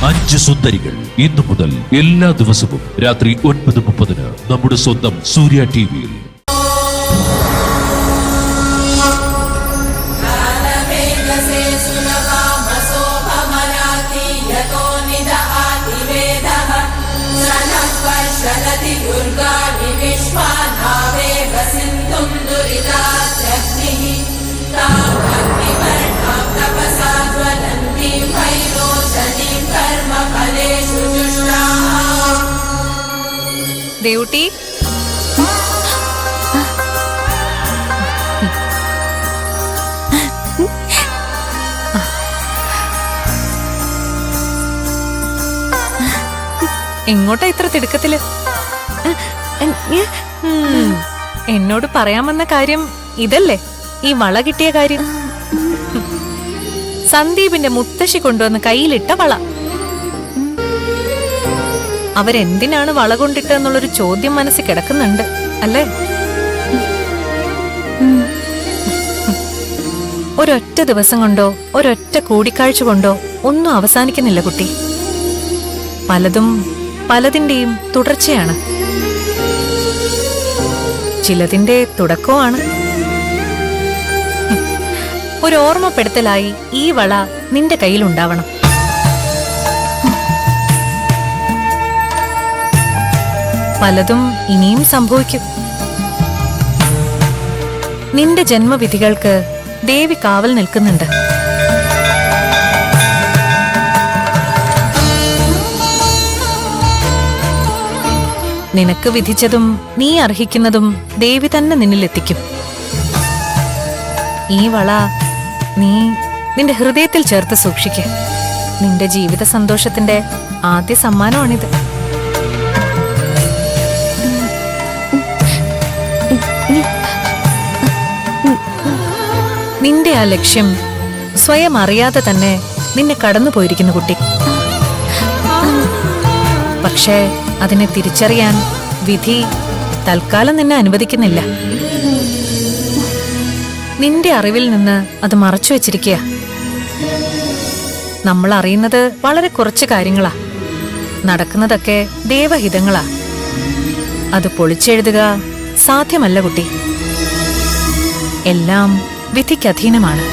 5 സുന്ദരികൾ ഇന്നു മുതൽ എല്ലാ ദിവസവും രാത്രി 9:30 നമ്മുടെ സ്വന്തം സൂര്യ ടിവിയിൽ. ദേവുട്ടി, എങ്ങോട്ടാ ഇത്ര തിടുക്കത്തില്? എന്നോട് പറയാമെന്ന കാര്യം ഇതല്ലേ? ഈ വള കിട്ടിയ കാര്യം. സന്ദീപിന്റെ മുത്തശ്ശി കൊണ്ടുവന്ന് കയ്യിലിട്ട വള. അവരെന്തിനാണ് വള കൊണ്ടിട്ടെന്നുള്ളൊരു ചോദ്യം മനസ്സിൽ കിടക്കുന്നുണ്ട് അല്ലേ? ഒരൊറ്റ ദിവസം കൊണ്ടോ ഒരൊറ്റ കൂടിക്കാഴ്ച കൊണ്ടോ ഒന്നും അവസാനിക്കുന്നില്ല കുട്ടി. പലതും പലതിന്റെയും തുടർച്ചയാണ്, ചിലതിന്റെ തുടക്കമാണ്. ഒരു ഓർമ്മപ്പെടുത്തലായി ഈ വള നിന്റെ കയ്യിലുണ്ടാവണം. പലതും ഇനിയും സംഭവിക്കും. നിന്റെ ജന്മവിധികൾക്ക് ദേവി കാവൽ നിൽക്കുന്നുണ്ട്. നിനക്ക് വിധിച്ചതും നീ അർഹിക്കുന്നതും ദേവി തന്നെ നിന്നിലെത്തിക്കും. ഈ വള നീ നിന്റെ ഹൃദയത്തിൽ ചേർത്ത് സൂക്ഷിക്ക. നിന്റെ ജീവിത സന്തോഷത്തിന്റെ ആദ്യ സമ്മാനമാണിത്. നിന്റെ ആ ലക്ഷ്യം സ്വയം അറിയാതെ തന്നെ നിന്നെ കടന്നുപോയിരിക്കുന്നു കുട്ടി. പക്ഷേ അതിനെ തിരിച്ചറിയാൻ വിധി തൽക്കാലം നിന്നെ അനുവദിക്കുന്നില്ല. നിന്റെ അറിവിൽ നിന്ന് അത് മറച്ചു വെച്ചിരിക്കുക. നമ്മൾ അറിയുന്നത് വളരെ കുറച്ച് കാര്യങ്ങളാ. നടക്കുന്നതൊക്കെ ദേവഹിതങ്ങളാ. അത് പൊളിച്ചെഴുതുക സാധ്യമല്ല കുട്ടി. എല്ലാം വിധിക്കധീനമാണ്.